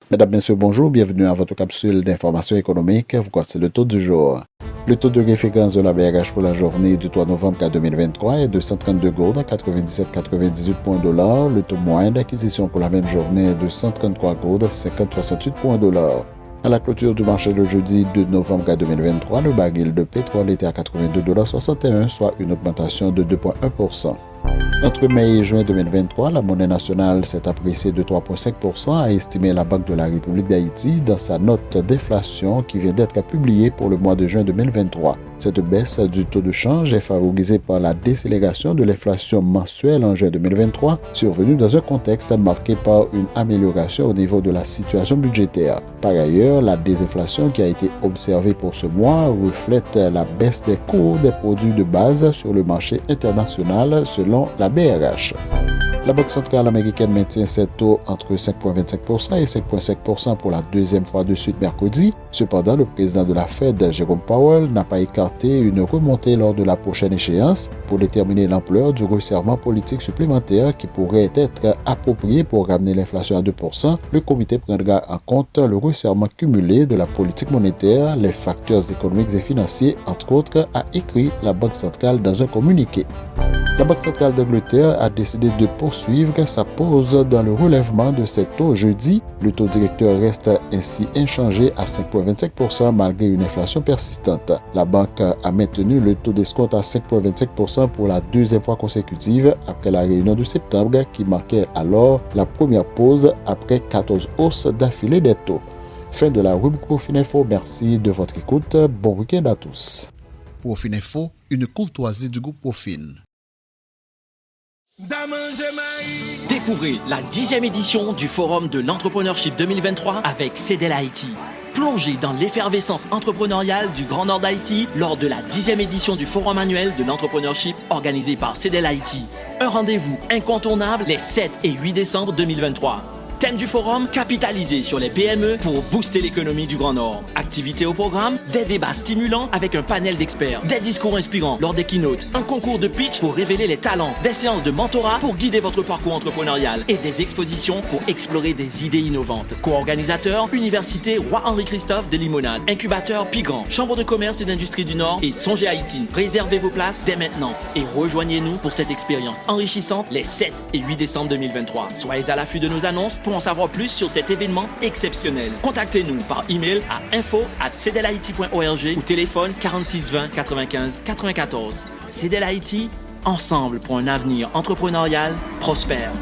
Mesdames, Messieurs, bonjour, bienvenue à votre capsule d'information économique. Voici le taux du jour. Le taux de référence de la BRH pour la journée du 3 novembre 2023 est de 132 gourdes, 97,98 points $. Le taux moyen d'acquisition pour la même journée est de 133 gourdes, 50,68 points $. À la clôture du marché le jeudi 2 novembre 2023, le baril de pétrole était à 82,61 $, soit une augmentation de 2,1%. Entre mai et juin 2023, la monnaie nationale s'est appréciée de 3,5%, a estimé la Banque de la République d'Haïti dans sa note d'inflation qui vient d'être publiée pour le mois de juin 2023. Cette baisse du taux de change est favorisée par la décélération de l'inflation mensuelle en juin 2023, survenue dans un contexte marqué par une amélioration au niveau de la situation budgétaire. Par ailleurs, la désinflation qui a été observée pour ce mois reflète la baisse des cours des produits de base sur le marché international selon la BRH. La Banque centrale américaine maintient ses taux entre 5,25% et 5,5% pour la deuxième fois de suite mercredi. Cependant, le président de la Fed, Jerome Powell, n'a pas écarté une remontée lors de la prochaine échéance pour déterminer l'ampleur du resserrement politique supplémentaire qui pourrait être approprié pour ramener l'inflation à 2%. Le comité prendra en compte le resserrement cumulé de la politique monétaire, les facteurs économiques et financiers, entre autres, a écrit la Banque centrale dans un communiqué. La Banque centrale d'Angleterre a décidé de poursuivre sa pause dans le relèvement de ses taux jeudi. Le taux directeur reste ainsi inchangé à 5,25% malgré une inflation persistante. La banque a maintenu le taux d'escompte à 5,25% pour la deuxième fois consécutive après la réunion de septembre qui marquait alors la première pause après 14 hausses d'affilée des taux. Fin de la rubrique Profil Info. Merci de votre écoute. Bon week-end à tous. Profil Info, une courtoisie du groupe Profil. Découvrez la 10e édition du Forum de l'Entrepreneurship 2023 avec CEDEL Haïti. Plongez dans l'effervescence entrepreneuriale du Grand Nord d'Haïti lors de la 10e édition du Forum annuel de l'Entrepreneurship organisé par CEDEL Haïti. Un rendez-vous incontournable les 7 et 8 décembre 2023. Thème du forum, capitaliser sur les PME pour booster l'économie du Grand Nord. Activités au programme, des débats stimulants avec un panel d'experts, des discours inspirants lors des keynotes, un concours de pitch pour révéler les talents, des séances de mentorat pour guider votre parcours entrepreneurial et des expositions pour explorer des idées innovantes. Co-organisateurs, Université Roi-Henri-Christophe de Limonade, Incubateur Pigran, Chambre de commerce et d'industrie du Nord et Songez Haïti. Réservez vos places dès maintenant et rejoignez-nous pour cette expérience enrichissante les 7 et 8 décembre 2023. Soyez à l'affût de nos annonces pour en savoir plus sur cet événement exceptionnel. Contactez-nous par email à info@cedelhaiti.org ou téléphone 46 20 95 94. CEDEL Haïti, ensemble pour un avenir entrepreneurial prospère.